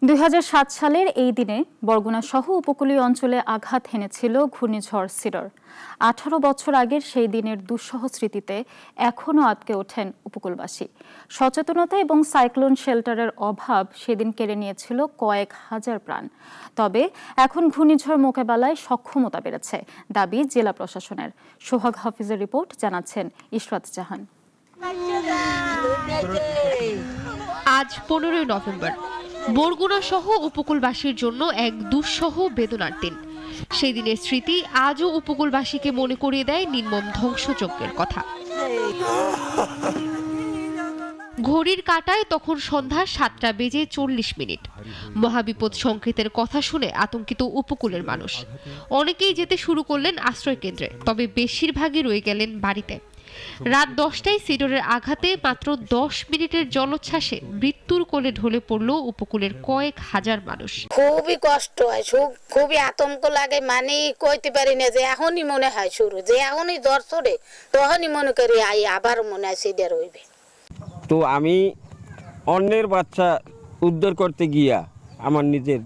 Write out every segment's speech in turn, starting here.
২০০৭ সালের এই দিনে বরগুনা সহ উপকূলীয় অঞ্চলে আঘাত হেনেছিল ঘূর্ণিঝড় সিডর। ১৮ বছর আগের সেই দিনের দুঃসহ স্মৃতিতে এখনও আটকে ওঠেন উপকূলবাসী। সচেতনতা এবং সাইক্লোন শেল্টারের অভাব সেদিন কেড়ে নিয়েছিল কয়েক হাজার প্রাণ। তবে এখন ঘূর্ণিঝড় মোকাবেলায় সক্ষমতা বেড়েছে, দাবি জেলা প্রশাসনের। সোহাগ হাফিজের রিপোর্ট, জানাচ্ছেন ইশরাত জাহান। আজ 15 নভেম্বর, বরগুনা সহ উপকূলবাসীর জন্য এক দুঃসহ বেদনার দিন। সেই দিনের স্মৃতি আজও উপকূলবাসীকে মনে করিয়ে দেয় নির্মম ধ্বংসযজ্ঞের কথা। ঘড়ির কাঁটায় তখন সন্ধ্যা 7:40। মহাবিপদ সংকেতের কথা শুনে আতঙ্কিত উপকূলের মানুষ। অনেকেই যেতে শুরু করলেন আশ্রয় কেন্দ্রে, তবে বেশিরভাগই রয়ে গেলেন বাড়িতে। রাত 10টায় সিডরের আঘাতে মাত্র 10 মিনিটের জলোচ্ছ্বাসে মৃত্যুর কোলে ঢলে পড়ল উপকূলের কয়েক হাজার মানুষ। খুবই কষ্ট হয়, খুবই আতঙ্ক লাগে, মানে কইতে পারি না যে এখনই মনে হয় শুরু, যে এখনই জ্বর চড়ে তখনই মনে করি আবার মনে হয় সিডর হইবে। তো আমি অন্যের বাচ্চা উদ্ধার করতে গিয়া আমার নিজের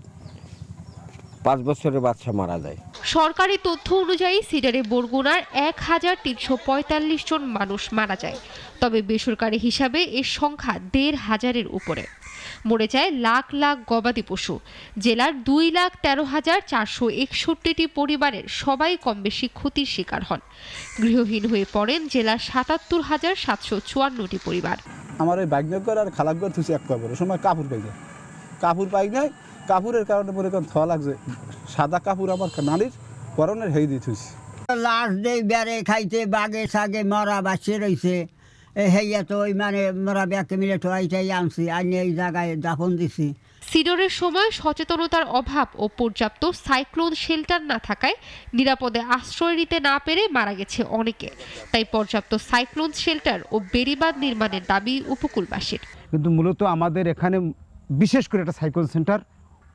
5 বছরের বাচ্চা মারা যায়। সরকারি তথ্য অনুযায়ী সিডারে বরগুনার 1345 জন মানুষ মারা যায়, তবে বেসরকারি হিসাবে এর সংখ্যা 1500-এর উপরে। মরে যায় লাখ লাখ গবাদি পশু। জেলার 2,13,461টি পরিবারের সবাই কম বেশি ক্ষতির শিকার হন। গৃহহীন হয়ে পড়েন জেলার 77,754টি পরিবার। আমার ওই বাইকনগর আর খালাকগর থুছি এক কবর সময় কাপড় পাই নাই, কাপড়ের কারণে মনে করেন থা লাগছে। সাদা কাপড় আমার নারীর পরনের হেই দিয়ে থুছি। লাশ দেই বেড়ে খাইতে বাগে সাগে মরা বাঁচিয়ে রয়েছে, হেইয়া তো ওই মানে মরা ব্যাগকে মিলে টোয়াইটাই আনছি, আনি এই জায়গায় দাফন দিছি। সিডরের সময় সচেতনতার অভাব ও পর্যাপ্ত সাইক্লোন শেল্টার না থাকায় নিরাপদে আশ্রয় নিতে না পেরে মারা গেছে অনেকে। তাই পর্যাপ্ত সাইক্লোন শেল্টার ও বেড়িবাঁধ নির্মাণের দাবি উপকূলবাসীর। কিন্তু মূলত আমাদের এখানে বিশেষ করে একটা সাইক্লোন সেন্টার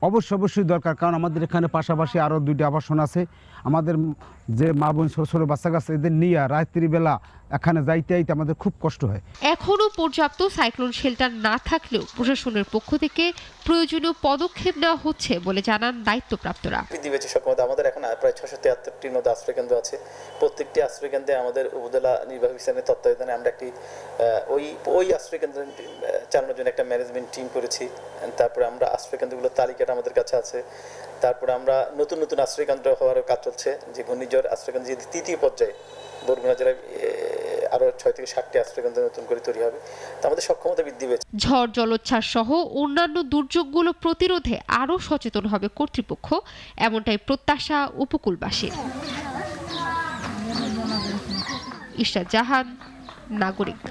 অবশ্যই দরকার, কারণ আমাদের এখানে পাশাপাশি আরও 2টি আবাসন আছে। আমাদের যে মা বোন ছোট ছোট বাচ্চা কাছে এদের নিয়ে রাত্রিবেলা এখানে যাইতে আমাদের খুব কষ্ট হয়। এখনও পর্যাপ্ত সাইক্লোন শেল্টার না থাকলেও প্রশাসনের পক্ষ থেকে প্রয়োজনীয় পদক্ষেপ নেওয়া হচ্ছে বলে জানান দায়িত্বপ্রাপ্তরা। আমাদের এখন প্রায় 673টির মধ্যে আশ্রয়কেন্দ্র আছে। প্রত্যেকটি আশ্রয়কেন্দ্রে আমাদের উপজেলা নির্বাহী অফিসারের তত্ত্বাবধানে আমরা একটি ওই আশ্রয়কেন্দ্র চালানোর জন্য একটা ম্যানেজমেন্ট টিম করেছি। তারপরে আমরা আশ্রয়কেন্দ্রগুলোর তালিকাটা আমাদের কাছে আছে। তারপরে আমরা নতুন আশ্রয়কেন্দ্র হওয়ার কাজ চলছে, যে ঘূর্ণিঝড় আশ্রয়কেন্দ্র যে 3য় পর্যায়ে বরগুনা জেলায় আরো 6 থেকে 7টি আশ্রয়কেন্দ্র নতুন করে তৈরি হবে। তা আমাদের সক্ষমতা বৃদ্ধি পেয়েছে। ঝড় জলোচ্ছ্বাস সহ অন্যান্য দুর্যোগগুলো প্রতিরোধে আরও সচেতন হবে কর্তৃপক্ষ, এমনটাই প্রত্যাশা উপকূলবাসীর। ইশরাত জাহান, নাগরিক।